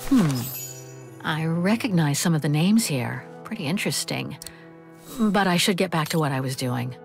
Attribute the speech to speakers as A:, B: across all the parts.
A: I recognize some of the names here. Pretty interesting. But I should get back to what I was doing.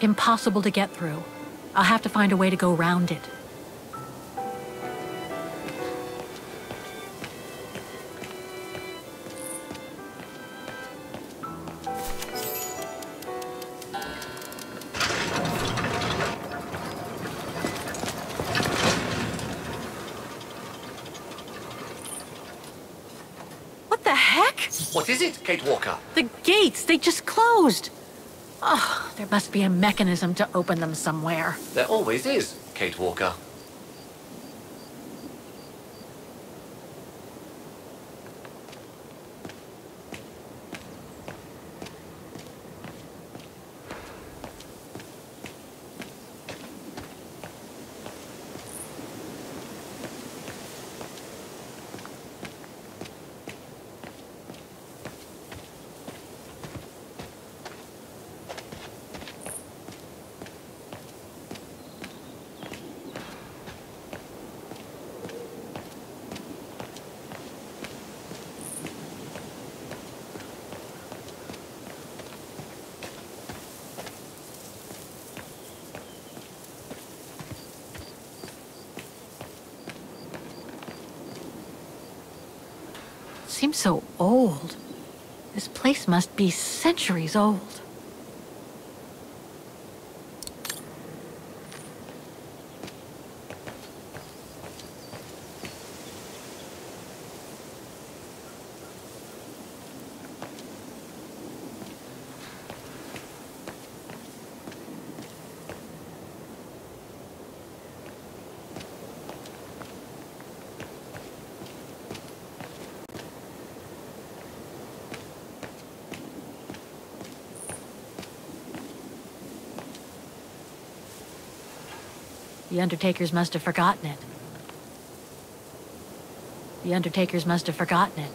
A: Impossible to get through. I'll have to find a way to go around it. What the heck?
B: What is it, Kate Walker?
A: The gates, they just closed. Oh, there must be a mechanism to open them somewhere.
B: There always is, Kate Walker.
A: Seems so old. This place must be centuries old. The Undertakers must have forgotten it. The Undertakers must have forgotten it.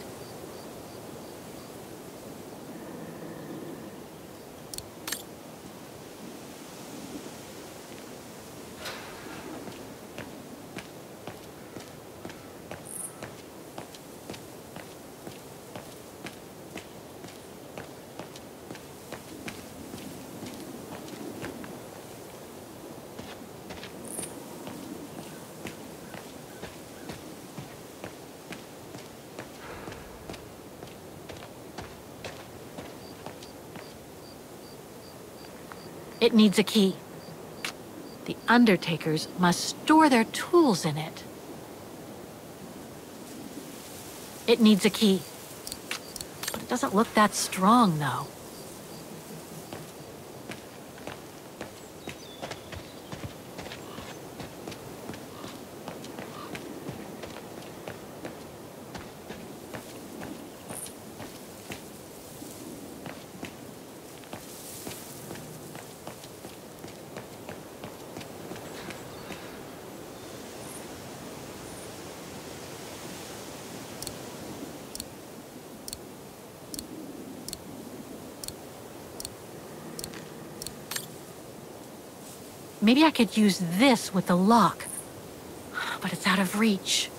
A: It needs a key. The Undertakers must store their tools in it. It needs a key. But it doesn't look that strong, though. Maybe I could use this with the lock, but it's out of reach.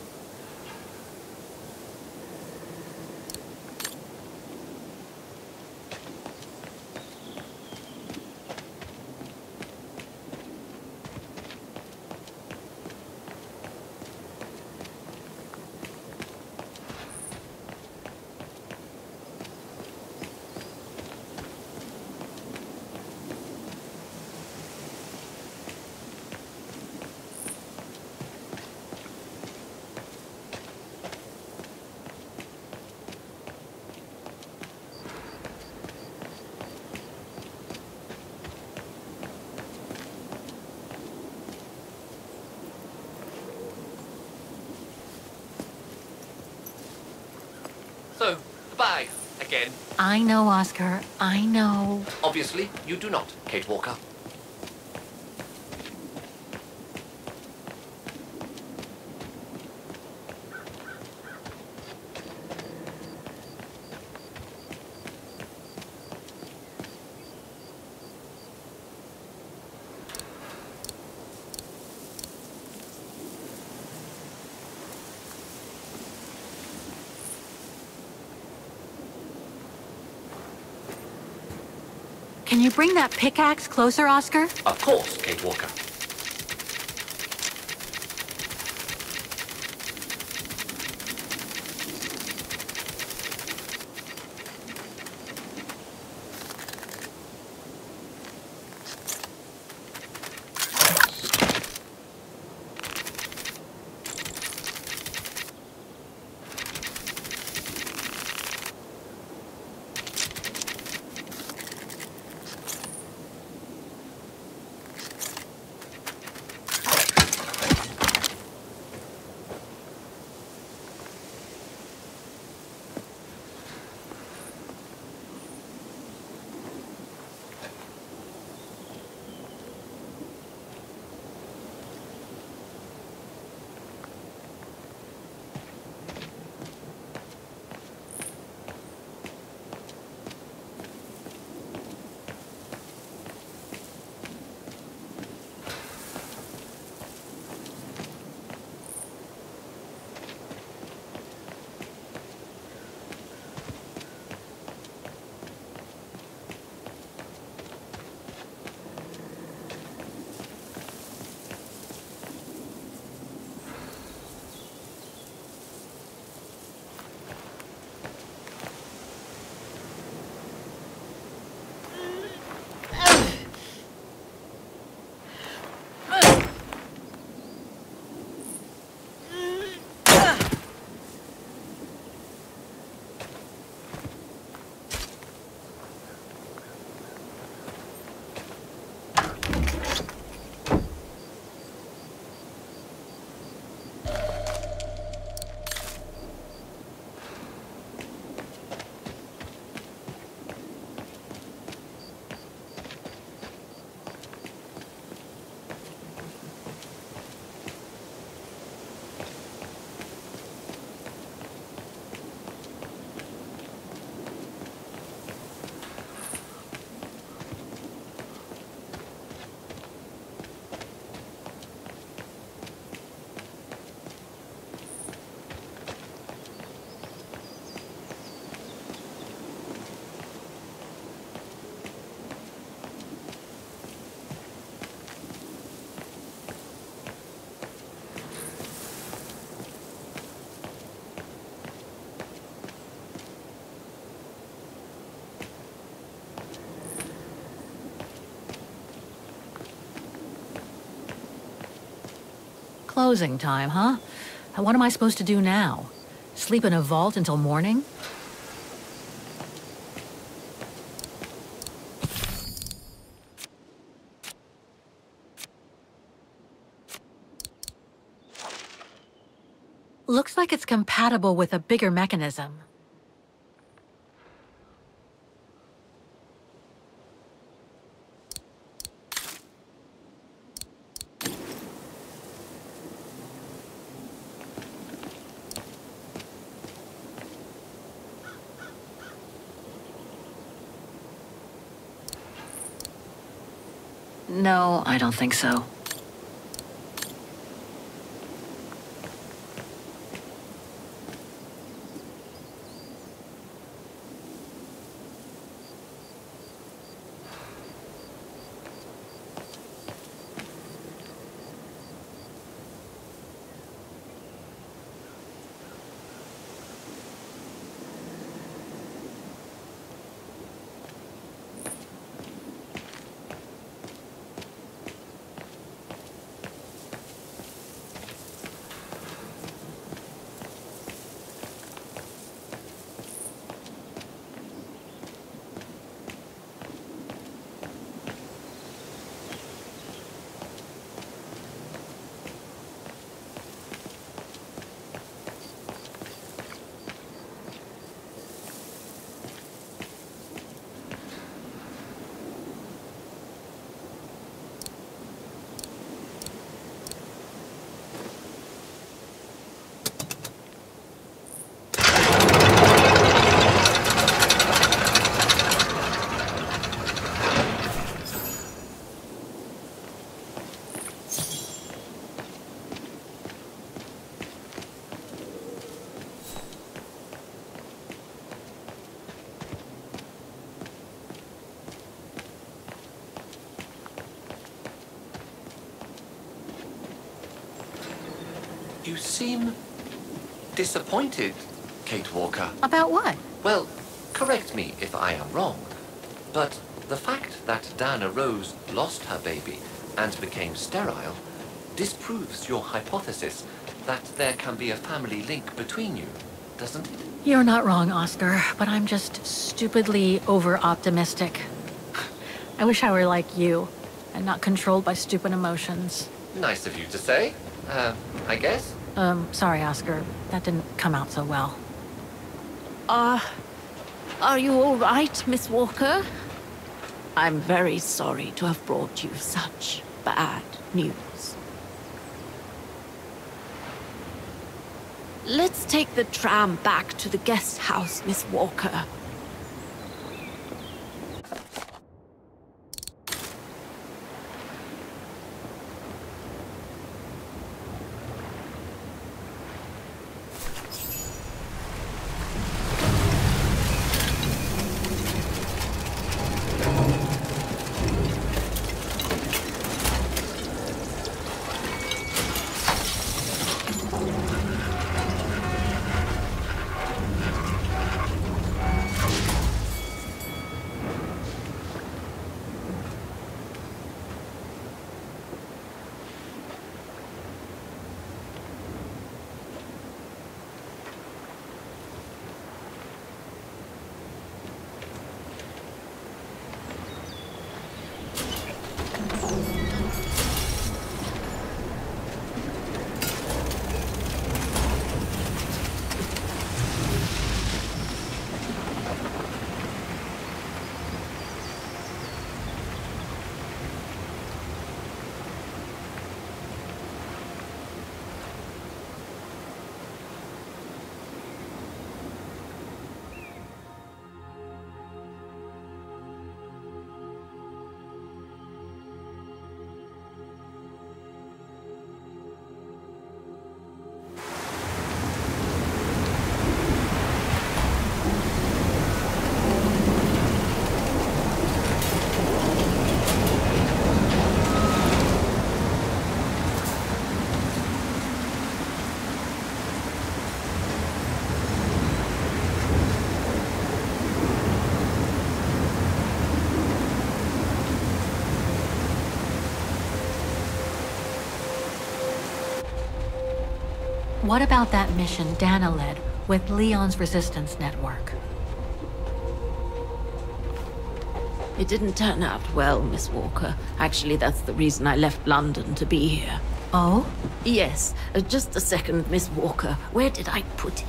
B: again.
A: I know, Oscar. I know.
B: Obviously, you do not, Kate Walker.
A: Can you bring that pickaxe closer, Oscar?
B: Of course, Kate Walker.
A: Closing time, huh? And what am I supposed to do now? Sleep in a vault until morning? Looks like it's compatible with a bigger mechanism. No, I don't think so.
B: You seem disappointed, Kate Walker.
A: About what?
B: Well, correct me if I am wrong, but the fact that Dana Roze lost her baby and became sterile disproves your hypothesis that there can be a family link between you, doesn't it?
A: You're not wrong, Oscar, but I'm just stupidly over-optimistic. I wish I were like you, and not controlled by stupid emotions.
B: Nice of you to say, I guess.
A: Sorry, Oscar. That didn't come out so well.
C: Are you all right, Miss Walker? I'm very sorry to have brought you such bad news. Let's take the tram back to the guest house, Miss Walker.
A: What about that mission Dana led with Leon's resistance network?
C: It didn't turn out well, Miss Walker. Actually, that's the reason I left London to be here.
A: Oh?
C: Yes, just a second, Miss Walker. Where did I put it?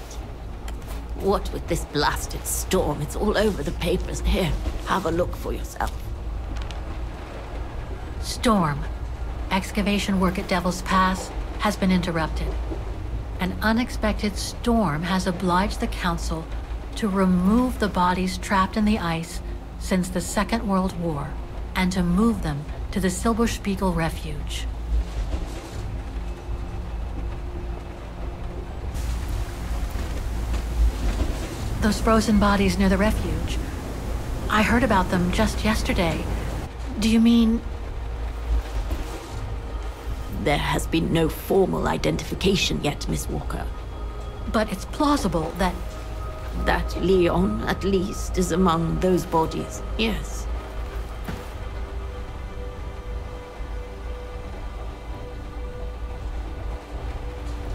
C: What with this blasted storm? It's all over the papers. Here, have a look for yourself.
A: Storm. Excavation work at Devil's Pass has been interrupted. An unexpected storm has obliged the Council to remove the bodies trapped in the ice since the Second World War and to move them to the Silberspiegel Refuge. Those frozen bodies near the refuge. I heard about them just yesterday. Do you mean...
C: There has been no formal identification yet, Miss Walker.
A: But it's plausible that...
C: That Leon, at least, is among those bodies, yes.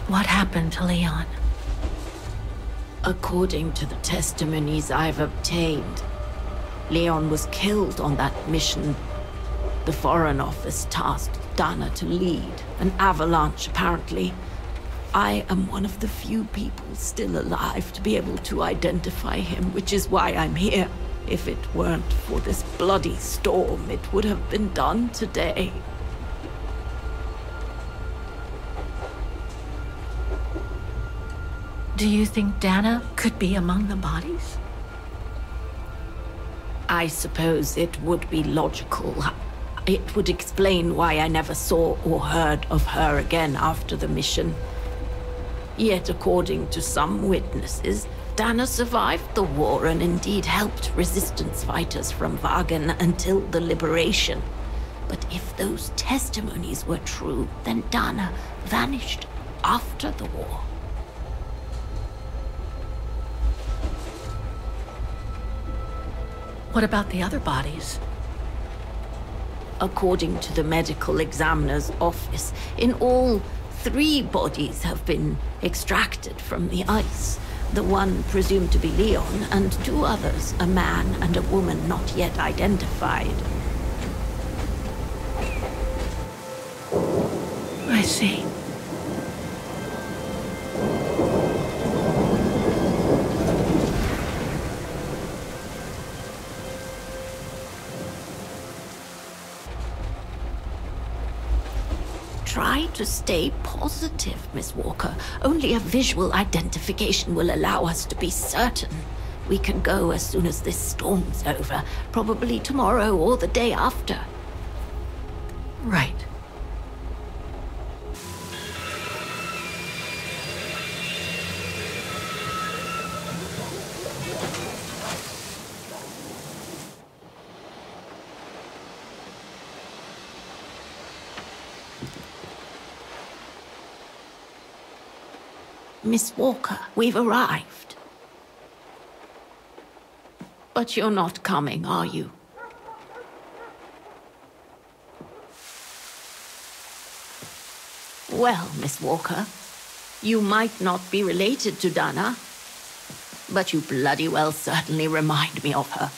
A: What happened to Leon?
C: According to the testimonies I've obtained, Leon was killed on that mission the Foreign Office tasked Dana to lead. An avalanche, apparently. I am one of the few people still alive to be able to identify him, which is why I'm here. If it weren't for this bloody storm, it would have been done today.
A: Do you think Dana could be among the bodies?
C: I suppose it would be logical. It would explain why I never saw or heard of her again after the mission. Yet, according to some witnesses, Dana survived the war and indeed helped resistance fighters from Vaghen until the liberation. But if those testimonies were true, then Dana vanished. after the war.
A: What about the other bodies?
C: According to the medical examiner's office, in all, 3 bodies have been extracted from the ice. The one presumed to be Leon, and 2 others, a man and a woman not yet identified.
A: I see.
C: Try to stay positive, Miss Walker. Only a visual identification will allow us to be certain. We can go as soon as this storm's over, probably tomorrow or the day after.
A: Right.
C: Miss Walker, we've arrived. But you're not coming, are you? Well, Miss Walker, you might not be related to Dana, but you bloody well certainly remind me of her.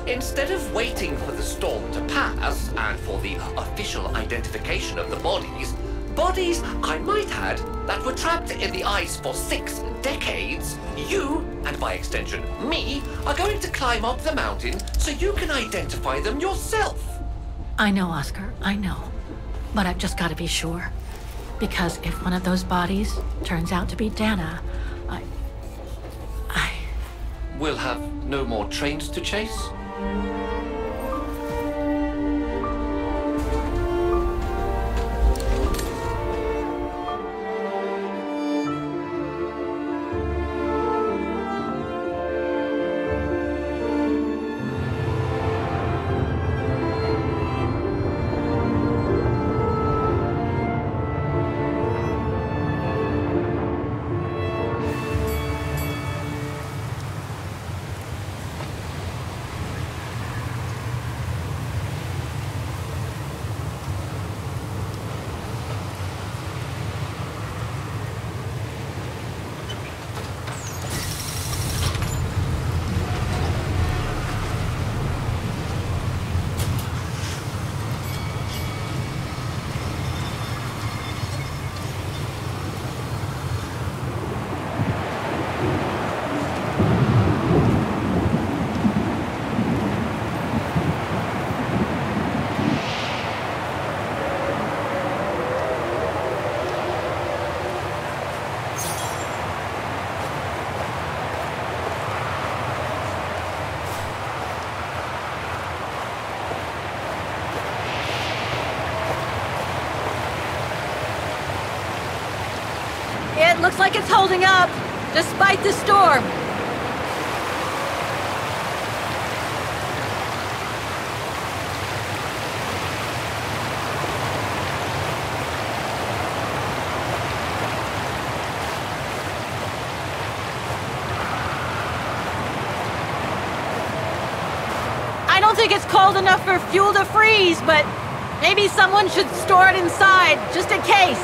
B: Instead of waiting for the storm to pass and for the official identification of the bodies, I might add, that were trapped in the ice for 6 decades, you, and by extension me, are going to climb up the mountain so you can identify them yourself.
A: I know, Oscar, I know. But I've just got to be sure. Because if one of those bodies turns out to be Dana, I...
B: We'll have no more trains to chase?
A: It looks like it's holding up, despite the storm. I don't think it's cold enough for fuel to freeze, but maybe someone should store it inside, just in case.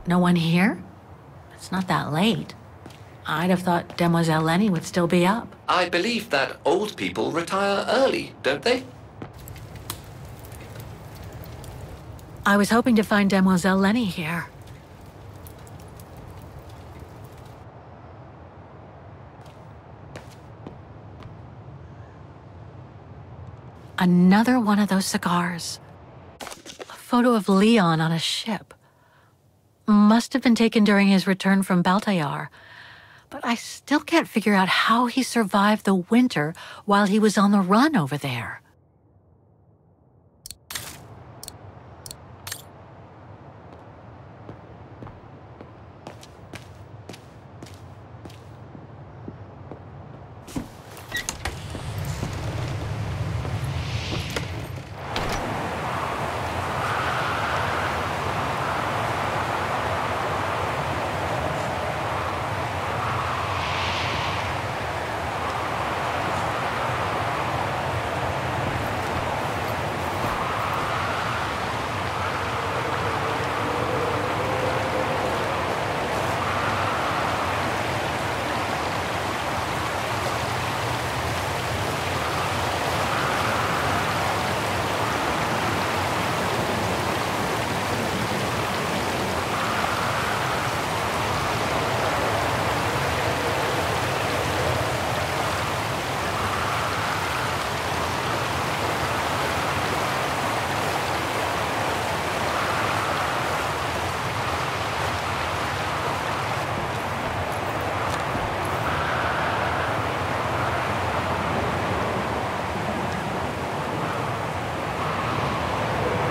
A: No one here? It's not that late. I'd have thought Demoiselle Lenny would still be up.
B: I believe that old people retire early, don't they?
A: I was hoping to find Demoiselle Lenny here. Another one of those cigars. A photo of Leon on a ship. Must have been taken during his return from Baltayar. But I still can't figure out how he survived the winter while he was on the run over there.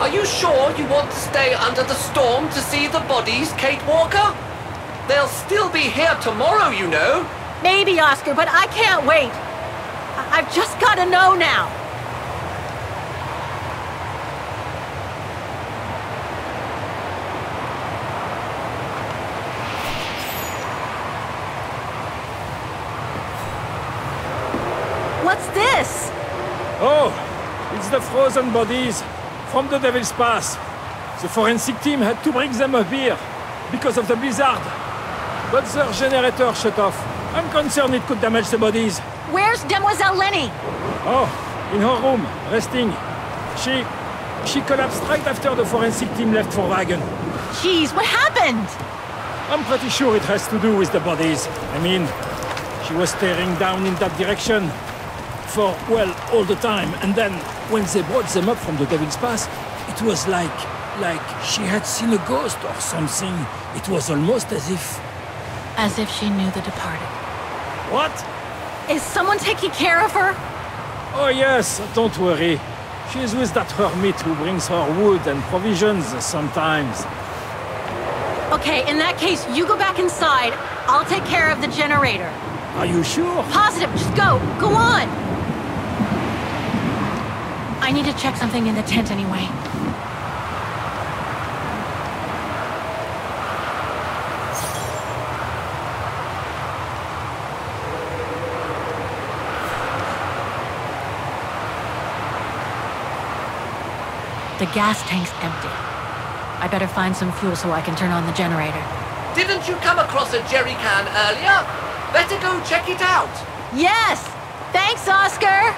B: Are you sure you want to stay under the storm to see the bodies, Kate Walker? They'll still be here tomorrow, you know.
A: Maybe, Oscar, but I can't wait. I've just got to know now. What's this?
D: Oh, it's the frozen bodies from the Devil's Pass. The forensic team had to bring them up here because of the blizzard. But their generator shut off. I'm concerned it could damage the bodies.
A: Where's Demoiselle Lenny?
D: Oh, in her room, resting. She collapsed right after the forensic team left for Vaghen.
A: Jeez, what happened?
D: I'm pretty sure it has to do with the bodies. I mean, she was staring down in that direction for, well, all the time. And then, when they brought them up from the Devil's Pass, it was like she had seen a ghost or something. It was almost as if...
A: As if she knew the departed.
D: What?
A: Is someone taking care of her?
D: Oh yes, don't worry. She's with that hermit who brings her wood and provisions sometimes.
A: Okay, in that case, you go back inside. I'll take care of the generator.
D: Are you sure?
A: Positive, just go. Go on! I need to check something in the tent anyway. The gas tank's empty. I better find some fuel so I can turn on the generator.
B: Didn't you come across a jerry can earlier? Better go check it out.
A: Yes! Thanks, Oscar!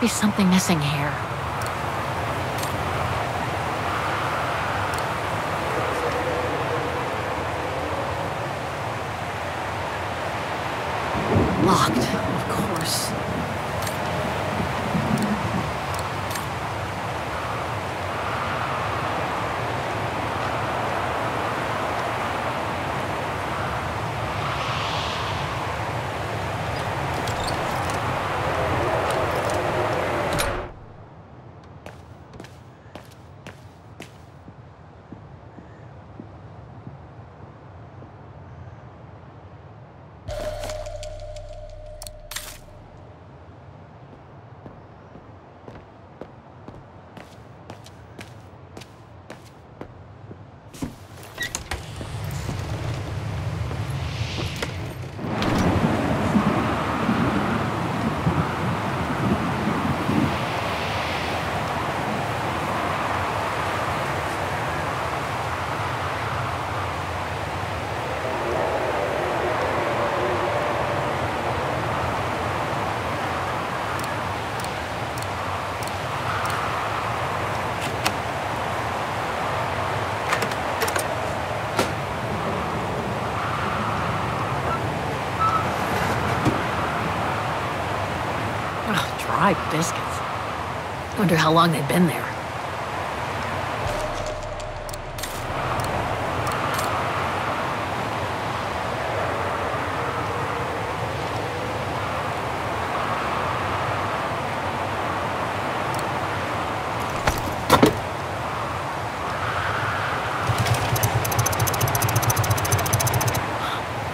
A: be something missing here. Locked, of course. Dry biscuits. Wonder how long they've been there.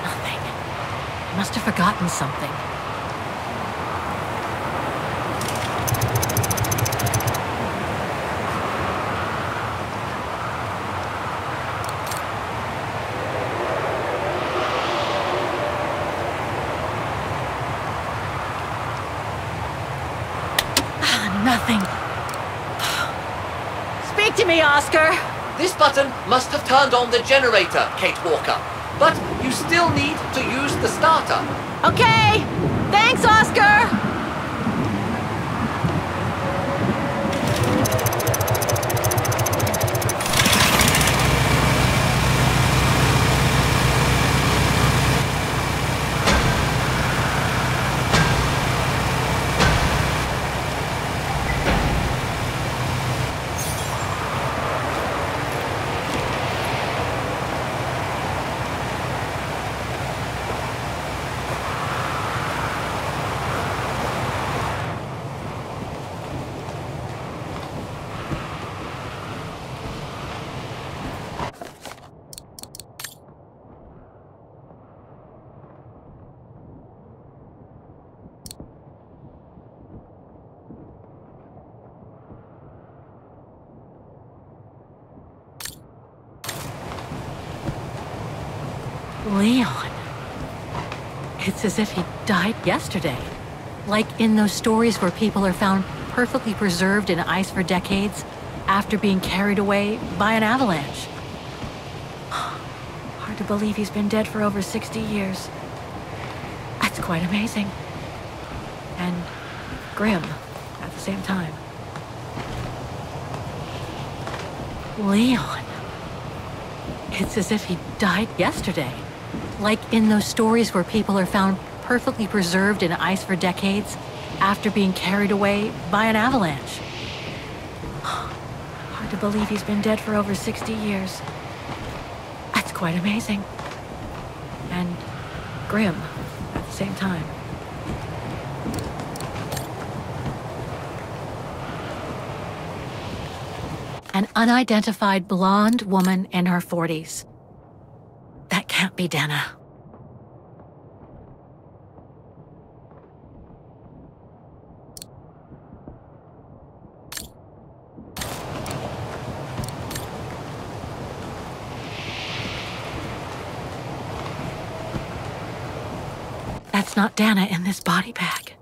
A: Nothing. I must have forgotten something. Nothing. Speak to me, Oscar!
B: This button must have turned on the generator, Kate Walker. But you still need to use the starter.
A: Okay! Thanks, Oscar! Leon. It's as if he died yesterday. Like in those stories where people are found perfectly preserved in ice for decades after being carried away by an avalanche. Hard to believe he's been dead for over 60 years. That's quite amazing. And grim at the same time. Leon. It's as if he died yesterday. Like in those stories where people are found perfectly preserved in ice for decades after being carried away by an avalanche. Hard to believe he's been dead for over 60 years. That's quite amazing. And grim at the same time. An unidentified blonde woman in her 40s. That can't be Dana. That's not Dana in this body bag.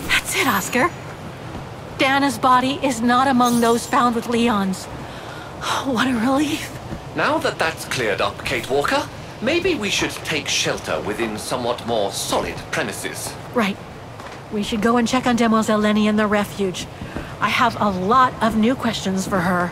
A: That's it, Oscar. Dana's body is not among those found with Leon's. What a relief.
B: Now that that's cleared up, Kate Walker, maybe we should take shelter within somewhat more solid premises.
A: Right. We should go and check on Demoiselle Lenny in the refuge. I have a lot of new questions for her.